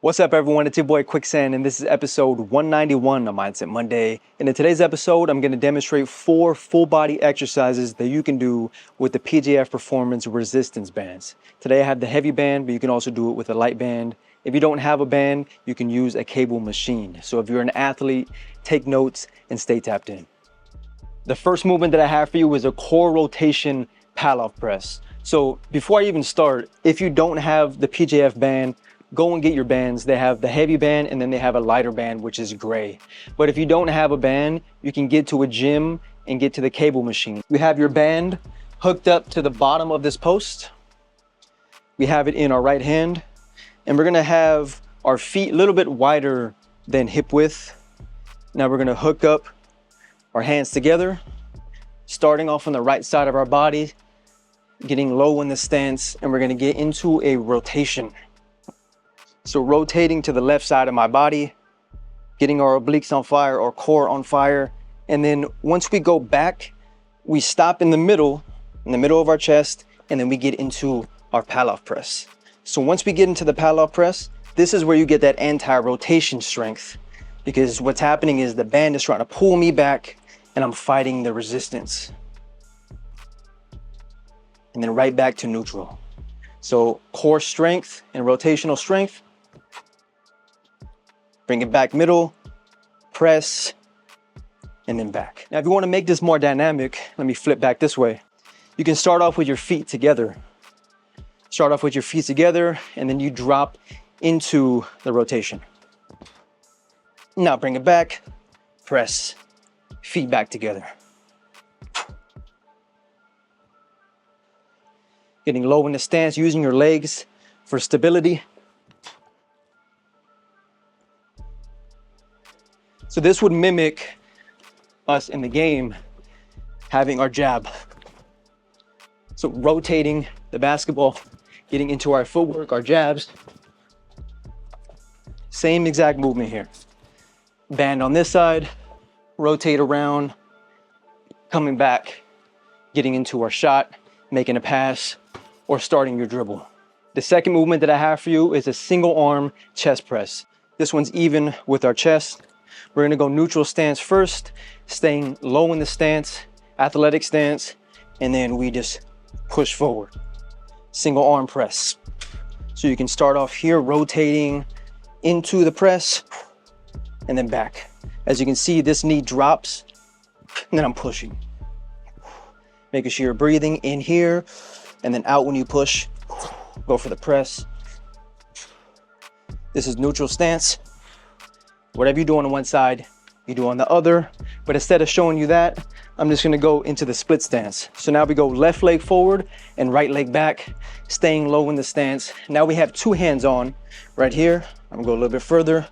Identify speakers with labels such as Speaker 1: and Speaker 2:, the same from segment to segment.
Speaker 1: What's up, everyone? It's your boy Quicksand, and this is episode 191 of Mindset Monday. And in today's episode, I'm going to demonstrate 4 full body exercises that you can do with the PJF Performance resistance bands. Today I have the heavy band, but you can also do it with a light band. If you don't have a band, you can use a cable machine. So if you're an athlete, take notes and stay tapped in. The first movement that I have for you is a core rotation Pallof Press. So before I even start, if you don't have the PJF band, go and get your bands. They have the heavy band and then they have a lighter band, which is gray. But if you don't have a band, you can get to a gym and get to the cable machine. We have your band hooked up to the bottom of this post. We have it in our right hand, and we're gonna have our feet a little bit wider than hip width. Now we're gonna hook up our hands together, starting off on the right side of our body, getting low in the stance, and we're gonna get into a rotation. So rotating to the left side of my body, getting our obliques on fire, our core on fire. And then once we go back, we stop in the middle of our chest, and then we get into our Pallof press. So once we get into the Pallof press, this is where you get that anti-rotation strength, because what's happening is the band is trying to pull me back and I'm fighting the resistance. And then right back to neutral. So core strength and rotational strength. Bring it back middle, press, and then back. Now, if you want to make this more dynamic, let me flip back this way. You can start off with your feet together. Start off with your feet together, and then you drop into the rotation. Now bring it back, press, feet back together. Getting low in the stance, using your legs for stability. So this would mimic us in the game having our jab. So rotating the basketball, getting into our footwork, our jabs. Same exact movement here. Band on this side, rotate around, coming back, getting into our shot, making a pass, or starting your dribble. The second movement that I have for you is a single arm chest press. This one's even with our chest. We're gonna go neutral stance first, staying low in the stance, athletic stance, and then we just push forward. Single arm press. So you can start off here, rotating into the press, and then back. As you can see, this knee drops, and then I'm pushing. Making sure you're breathing in here, and then out when you push. Go for the press. This is neutral stance. Whatever you do on one side, you do on the other. But instead of showing you that, I'm just gonna go into the split stance. So now we go left leg forward and right leg back, staying low in the stance. Now we have 2 hands on right here. I'm gonna go a little bit further,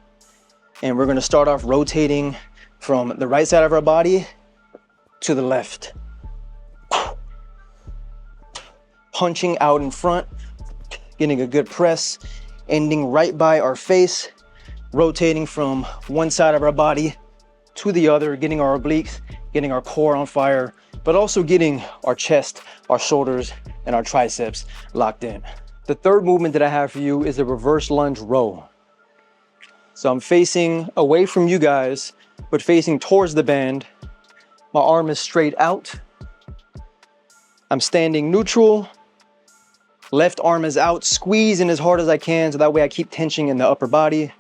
Speaker 1: and we're gonna start off rotating from the right side of our body to the left. Punching out in front, getting a good press, ending right by our face, rotating from one side of our body to the other, getting our obliques, getting our core on fire, but also getting our chest, our shoulders, and our triceps locked in. The third movement that I have for you is a reverse lunge row. So I'm facing away from you guys, but facing towards the band. My arm is straight out. I'm standing neutral. Left arm is out, squeezing as hard as I can, so that way I keep tension in the upper body.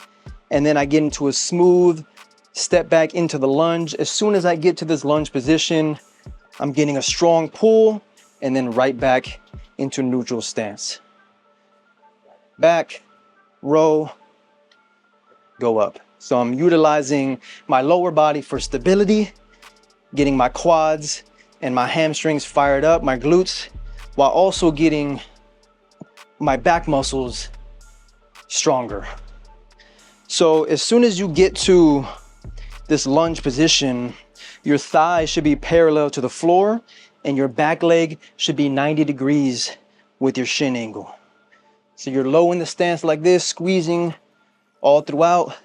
Speaker 1: And then I get into a smooth step back into the lunge. As soon as I get to this lunge position, I'm getting a strong pull, and then right back into neutral stance. Back, row, go up. So I'm utilizing my lower body for stability, getting my quads and my hamstrings fired up, my glutes, while also getting my back muscles stronger. So as soon as you get to this lunge position, your thigh should be parallel to the floor and your back leg should be 90 degrees with your shin angle. So you're low in the stance like this, squeezing all throughout,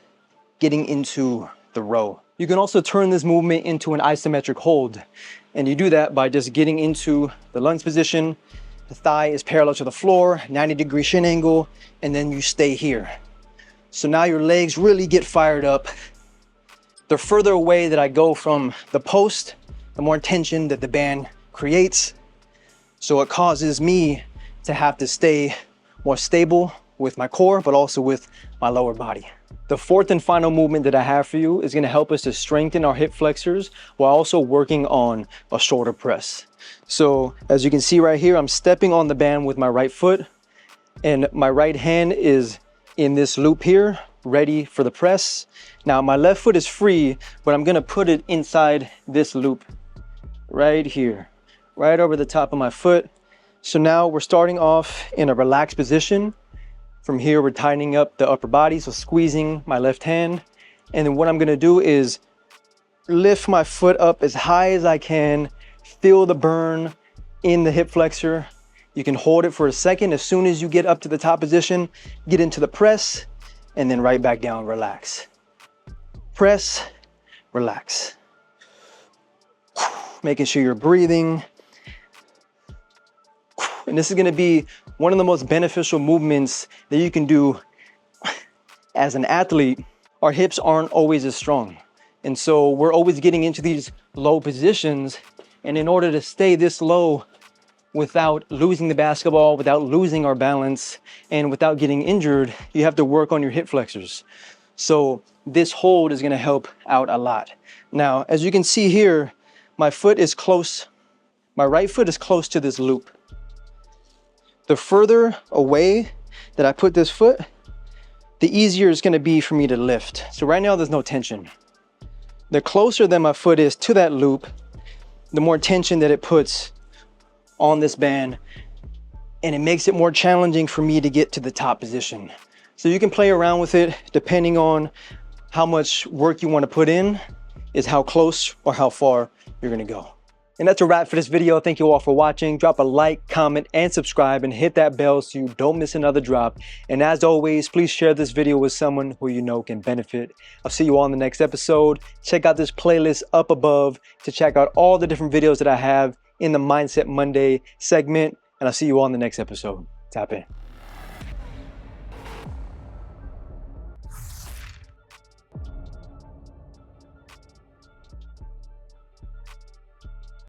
Speaker 1: getting into the row. You can also turn this movement into an isometric hold. And you do that by just getting into the lunge position. The thigh is parallel to the floor, 90-degree shin angle, and then you stay here. So now your legs really get fired up. The further away that I go from the post, the more tension that the band creates. So it causes me to have to stay more stable with my core, but also with my lower body. The fourth and final movement that I have for you is gonna help us to strengthen our hip flexors while also working on a shoulder press. So as you can see right here, I'm stepping on the band with my right foot, and my right hand is in this loop here, ready for the press. Now my left foot is free, but I'm gonna put it inside this loop right here, right over the top of my foot. So now we're starting off in a relaxed position. From here, we're tightening up the upper body, so squeezing my left hand. And then what I'm gonna do is lift my foot up as high as I can, feel the burn in the hip flexor. You can hold it for a second. As soon as you get up to the top position, get into the press, and then right back down, relax. Press, relax. Making sure you're breathing. And this is gonna be one of the most beneficial movements that you can do as an athlete. Our hips aren't always as strong. And so we're always getting into these low positions. And in order to stay this low without losing the basketball, without losing our balance, and without getting injured, you have to work on your hip flexors. So this hold is gonna help out a lot. Now, as you can see here, my foot is close, my right foot is close to this loop. The further away that I put this foot, the easier it's gonna be for me to lift. So right now there's no tension. The closer that my foot is to that loop, the more tension that it puts on this band, and it makes it more challenging for me to get to the top position. So you can play around with it depending on how much work you wanna put in, is how close or how far you're gonna go. And that's a wrap for this video. Thank you all for watching. Drop a like, comment, and subscribe, and hit that bell so you don't miss another drop. And as always, please share this video with someone who you know can benefit. I'll see you all in the next episode. Check out this playlist up above to check out all the different videos that I have in the Mindset Monday segment. And I'll see you all in the next episode. Tap in.